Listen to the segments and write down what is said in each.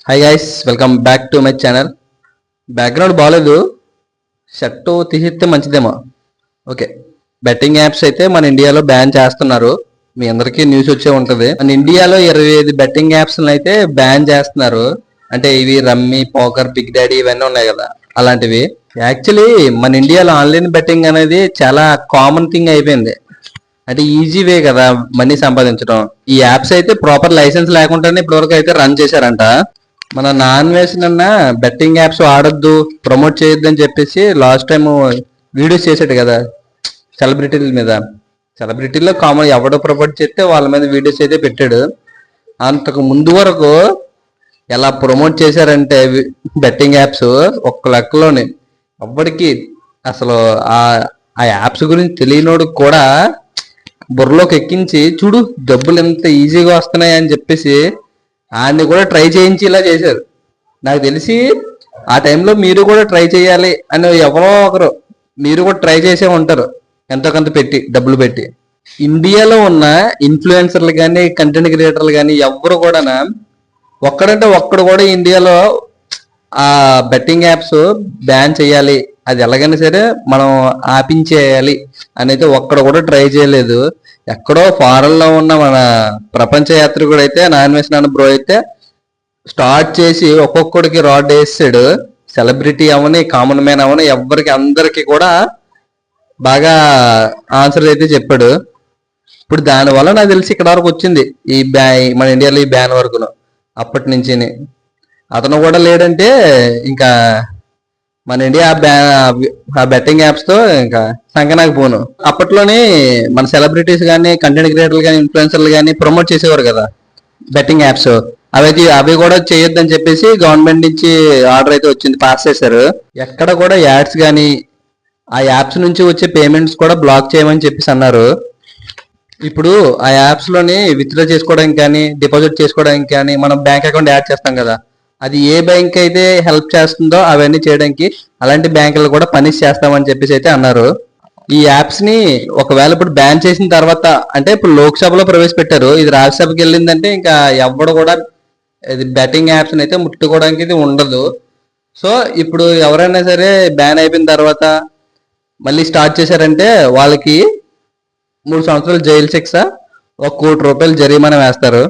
Hi guys, welcome back to my channel. Background బాగాలేదు, shirt తీసిస్తే మంచిదేమో. Okay, betting apps అయితే మన ఇండియాలో బ్యాన్ చేస్తున్నారు. మీ అందరికీ న్యూస్ వచ్చే ఉంటుంది. మన ఇండియాలో 25 బెట్టింగ్ యాప్స్ అయితే బ్యాన్ చేస్తున్నారు. అంటే ఇవి రమ్మీ, పోకర్, బిగ్ డాడీ ఇవన్నీ ఉన్నాయి కదా, అలాంటివి. యాక్చువల్లీ మన ఇండియాలో ఆన్లైన్ బెట్టింగ్ అనేది చాలా కామన్ థింగ్ అయిపోయింది. అంటే ఈజీ వే కదా మనీ సంపాదించడం. ఈ యాప్స్ అయితే ప్రాపర్ లైసెన్స్ లేకుండానే ఇప్పటివరకు అయితే రన్ చేశారంట. మన నాన్ వేసిన బెట్టింగ్ యాప్స్ ఆడొద్దు, ప్రమోట్ చేయొద్దు అని చెప్పేసి లాస్ట్ టైం వీడియోస్ చేసాడు కదా సెలబ్రిటీల మీద. సెలబ్రిటీలో కామన్ ఎవడో ప్రమోట్ చేస్తే వాళ్ళ మీద వీడియోస్ అయితే పెట్టాడు. అంతకు ముందు వరకు ఎలా ప్రమోట్ చేశారంటే బెట్టింగ్ యాప్స్ ఒక్క లెక్కలోనే ఎవ్వడికి అసలు ఆ యాప్స్ గురించి తెలియనోడు కూడా బుర్రలోకి ఎక్కించి చూడు డబ్బులు ఎంత ఈజీగా వస్తున్నాయి అని చెప్పేసి ఆయన్ని కూడా ట్రై చేయించి ఇలా చేశారు. నాకు తెలిసి ఆ టైంలో మీరు కూడా ట్రై చేయాలి అని ఎవరో ఒకరు మీరు కూడా ట్రై చేసే ఉంటారు, ఎంతో కొంత పెట్టి డబ్బులు పెట్టి. ఇండియాలో ఉన్న ఇన్ఫ్లుయెన్సర్లు కానీ కంటెంట్ క్రియేటర్లు కానీ ఎవరు కూడా ఒక్కడంటే ఒక్కడు కూడా ఇండియాలో ఆ బెట్టింగ్ యాప్స్ బ్యాన్ చేయాలి, అది ఎలాగైనా సరే మనం ఆపించేయాలి అని అయితే ఒక్కడ కూడా ట్రై చేయలేదు. ఎక్కడో ఫారెన్ లో ఉన్న మన ప్రపంచ యాత్రికుడు అయితే నాన్ వేసిన బ్రో అయితే స్టార్ట్ చేసి ఒక్కొక్కడికి రాడ్ వేసాడు. సెలబ్రిటీ అవని, కామన్ మ్యాన్ అవని, ఎవరికి అందరికి కూడా బాగా ఆన్సర్ అయితే చెప్పాడు. ఇప్పుడు దానివల్ల నాకు తెలిసి ఇక్కడ వరకు వచ్చింది ఈ మన ఇండియాలో ఈ బ్యాన్ వరకును. అప్పటి నుంచి అతను కూడా లేడంటే ఇంకా మన ఇండియా ఆ బెట్టింగ్ యాప్స్ తో ఇంకా సంకనాకి పోను. అప్పట్లోనే మన సెలబ్రిటీస్ కానీ కంటెంట్ క్రియేటర్లు కానీ ఇన్ఫ్లుయెన్సర్లు కానీ ప్రమోట్ చేసేవారు కదా బెట్టింగ్ యాప్స్. అవి కూడా చేయొద్దని చెప్పేసి గవర్నమెంట్ నుంచి ఆర్డర్ అయితే వచ్చింది, పాస్ చేశారు. ఎక్కడ కూడా యాడ్స్ కానీ ఆ యాప్స్ నుంచి వచ్చే పేమెంట్స్ కూడా బ్లాక్ చేయమని చెప్పేసి అన్నారు. ఇప్పుడు ఆ యాప్స్ లోని విత్డ్రా చేసుకోవడానికి కానీ డిపాజిట్ చేసుకోవడానికి కానీ మనం బ్యాంక్ అకౌంట్ యాడ్ చేస్తాం కదా, అది ఏ బ్యాంక్ అయితే హెల్ప్ చేస్తుందో అవన్నీ చేయడానికి అలాంటి బ్యాంకులు కూడా పనిష్ చేస్తామని చెప్పేసి అయితే అన్నారు. ఈ యాప్స్ ని ఒకవేళ ఇప్పుడు బ్యాన్ చేసిన తర్వాత, అంటే ఇప్పుడు లోక్సభలో ప్రవేశపెట్టారు, ఇది రాజ్యసభకి వెళ్ళిందంటే ఇంకా ఎవడు కూడా ఇది బెట్టింగ్ యాప్స్ అయితే ముట్టుకోవడానికి ఇది ఉండదు. సో ఇప్పుడు ఎవరైనా సరే బ్యాన్ అయిపోయిన తర్వాత మళ్ళీ స్టార్ట్ చేశారంటే వాళ్ళకి 3 సంవత్సరాలు జైలు శిక్ష, 1 కోటి రూపాయలు జరిమానా వేస్తారు.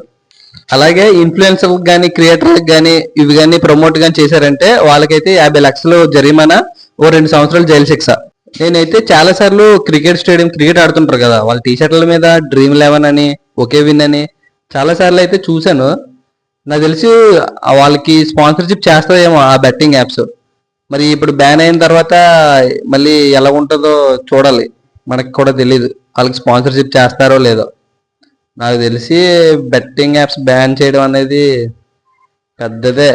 అలాగే ఇన్ఫ్లుయెన్సర్లకు కానీ క్రియేటర్లకు కానీ ఇవి కానీ ప్రమోట్ కానీ చేశారంటే వాళ్ళకైతే 50 లక్షలు జరిమానా, 2 సంవత్సరాలు జైలు శిక్ష. నేనైతే చాలా సార్లు క్రికెట్ ఆడుతుంటారు కదా, వాళ్ళ టీషర్ట్ల మీద డ్రీమ్ 11 అని, ఒకే విన్ అని చాలా సార్లు అయితే చూశాను. నాకు తెలిసి వాళ్ళకి స్పాన్సర్షిప్ చేస్తాయేమో ఆ బెట్టింగ్ యాప్స్. మరి ఇప్పుడు బ్యాన్ అయిన తర్వాత మళ్ళీ ఎలా ఉంటుందో చూడాలి, మనకి కూడా తెలియదు వాళ్ళకి స్పాన్సర్షిప్ చేస్తారో లేదో. నాకు తెలిసి బెట్టింగ్ యాప్స్ బ్యాన్ చేయడం అనేది పెద్దదే.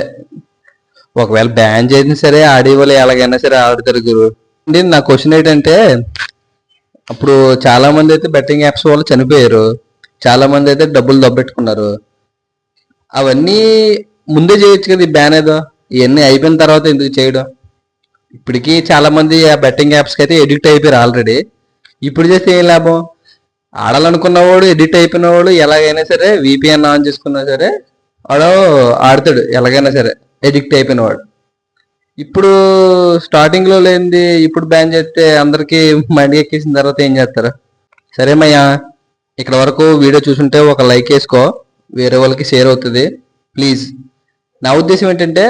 ఒకవేళ బ్యాన్ చేసినా సరే ఆడేవాళ్ళు ఎలాగైనా సరే ఆడుతారు గురు. అంటే నా క్వశ్చన్ ఏంటంటే, అప్పుడు చాలా మంది అయితే బెట్టింగ్ యాప్స్ వాళ్ళు చనిపోయారు, చాలా మంది అయితే డబ్బులు దొబ్బెట్టుకున్నారు. అవన్నీ ముందే చేయొచ్చు కదా ఈ బ్యాన్ ఏదో, ఇవన్నీ అయిపోయిన తర్వాత ఎందుకు చేయడం? ఇప్పటికీ చాలా మంది ఆ బెట్టింగ్ యాప్స్కి అయితే ఎడిక్ట్ అయిపోయారు ఆల్రెడీ. ఇప్పుడు చేస్తే ఏం లాభం? ఆడాలనుకున్నవాడు, ఎడిట్ అయిపోయినవాడు ఎలాగైనా సరే విపిఎన్ ఆన్ చేసుకున్నా సరే వాడు ఆడతాడు ఎలాగైనా సరే, ఎడిక్ట్ అయిపోయినవాడు. ఇప్పుడు స్టార్టింగ్ లో లేనిది ఇప్పుడు బ్యాన్ చేస్తే అందరికి మైండ్ ఎక్కేసిన తర్వాత ఏం చేస్తారు? సరే మయ్యా, ఇక్కడ వరకు వీడియో చూసుంటే ఒక లైక్ వేసుకో, వేరే వాళ్ళకి షేర్ అవుతుంది ప్లీజ్. నా ఉద్దేశం ఏంటంటే,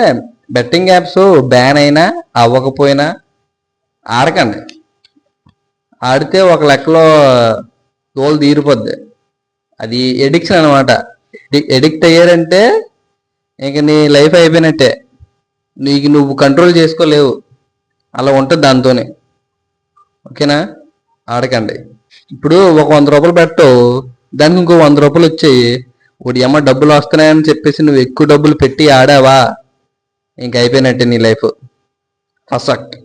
బెట్టింగ్ యాప్స్ బ్యాన్ అయినా అవ్వకపోయినా ఆడకండి. ఆడితే ఒక లెక్కలో తోలు తీరిపోద్ది. అది ఎడిక్షన్ అనమాట. ఎడిక్ట్ అయ్యారంటే ఇంక నీ లైఫ్ అయిపోయినట్టే, నువ్వు కంట్రోల్ చేసుకోలేవు, అలా ఉంటుంది దాంతోనే. ఓకేనా? ఆడకండి. ఇప్పుడు ఒక 100 రూపాయలు పెట్టవు, దానికి ఇంకో 100 రూపాయలు వచ్చాయి, ఒకటి అమ్మ డబ్బులు వస్తున్నాయని చెప్పేసి నువ్వు ఎక్కువ డబ్బులు పెట్టి ఆడావా, ఇంక అయిపోయినట్టే నీ లైఫ్. ఫస్ట్